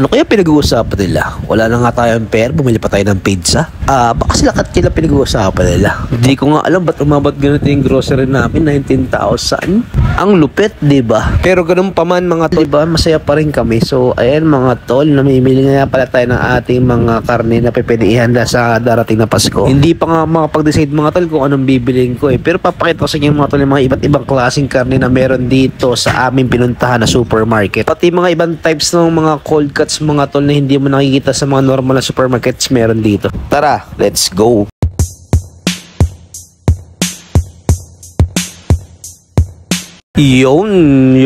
Ano kaya pinag-uusapan nila? Wala na nga tayong pera, bumili pa tayo ng pizza. Baka sila kila pinag-uusapan nila. Hindi ko nga alam ba't umabot ganito yung grocery namin, 19,000. Ang lupit, diba? Pero ganun pa man mga tol, diba? Masaya pa rin kami. So, ayan mga tol, namimili nga pala tayo ng ating mga karne na pwede ihanda sa darating na Pasko. Hindi pa nga makapag-decide mga tol kung anong bibiliin ko Pero papakita ko sa inyo mga tol yung mga iba't ibang klaseng karne na meron dito sa aming pinuntahan na supermarket. Pati mga ibang types ng mga cold cuts mga tol na hindi mo nakikita sa mga normal na supermarkets meron dito. Tara, let's go! Yun.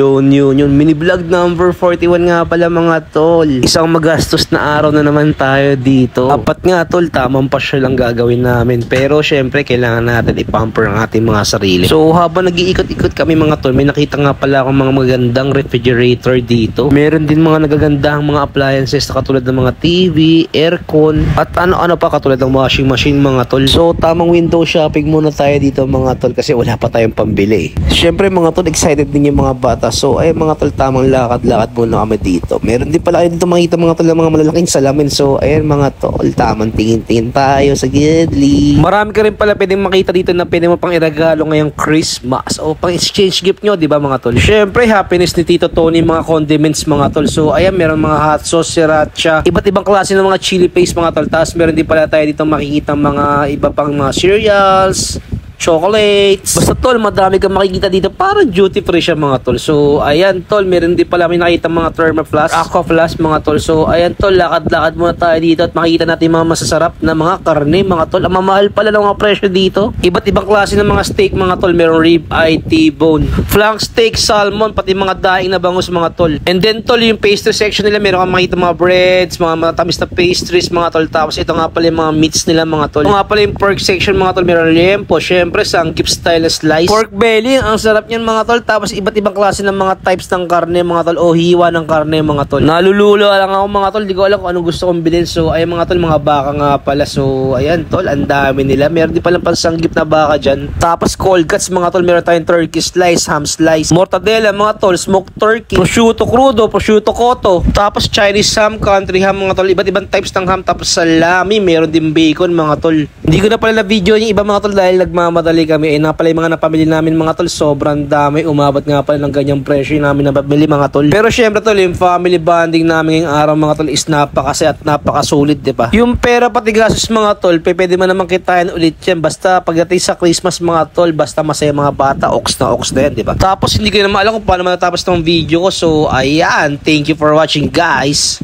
Mini vlog number 41 nga pala mga tol. Isang magastos na araw na naman tayo dito. Apat nga tol, tamang pasya lang gagawin namin. Pero syempre, kailangan natin ipamper ang ating mga sarili. So habang nag-iikot-ikot kami mga tol, may nakita nga pala akong mga magandang refrigerator dito. Meron din mga nagagandang mga appliances na katulad ng mga TV, aircon, at ano-ano pa katulad ng washing machine mga tol. So tamang window shopping muna tayo dito mga tol kasi wala pa tayong pambili. Syempre mga tol, excited din yung mga bata. So ay mga tol, tamang lakad-lakad muna kami dito. Meron din pala kayo dito makita mga tol ng mga malalaking salamin. So ayan mga tol, tamang tingin-tingin tayo sa gidli. Marami ka rin pala pwedeng makita dito na pwede mo pang iragalo ngayong Christmas o pang exchange gift nyo, di ba mga tol? Syempre happiness ni Tito Tony, mga condiments mga tol. So ayan, meron mga hot sauce, sriracha, iba't ibang klase ng mga chili paste mga tol. Tapos meron din pala tayo dito makikita mga iba pang mga cereals, chocolates. Basta tol, madami kang makikita dito. Parang duty free siya mga tol. So ayan tol, meron din pala may nakita mga thermoflask, aqua flask mga tol. So ayan tol, lakad-lakad muna tayo dito at makikita natin mga masasarap na mga karne mga tol. Ang mamahal pala ng mga presyo dito. Iba't ibang klase ng mga steak mga tol. Meron rib eye, T-bone, flank steak, salmon, pati mga daing na bangus mga tol. And then tol, yung pastry section nila, meron kang makita mga breads, mga matamis na pastries mga tol. Tapos ito nga pala yung mga meats nila mga tol. Ito nga pala yung pork section mga tol. Meron liempo, syempre sanggip style na slice, pork belly, ang sarap niyan mga tol. Tapos iba't ibang klase ng mga types ng karne mga tol, o hiwa ng karne mga tol. Nalululo lang ako mga tol, di ko alam kung anong gusto kong bilhin. So ayan mga tol, mga baka nga pala. So ayan tol, ang dami nila. Meron din pala pansanggip na baka dyan. Tapos cold cuts mga tol, meron tayong turkey slice, ham slice, mortadella mga tol, smoked turkey, prosciutto crudo, prosciutto cotto, tapos Chinese ham, country ham mga tol, iba't ibang types ng ham. Tapos salami, meron din bacon mga tol. Hindi ko na pala na video yung iba mga tol dahil nagmamadali kami. Na pala yung mga napamili namin mga tol, sobrang dami. Umabot nga pala ng ganyang presyo namin napamili mga tol. Pero syempre tol, yung family bonding namin ngayong araw mga tol is napakasaya at napakasulit, diba? Yung pera pati gastos mga tol, pwede man naman kitain ulit yan. Basta pagdating sa Christmas mga tol, basta masaya mga bata, ox na yan, diba? Tapos hindi ko naman alam kung paano matatapos ng video ko. So ayan, thank you for watching guys.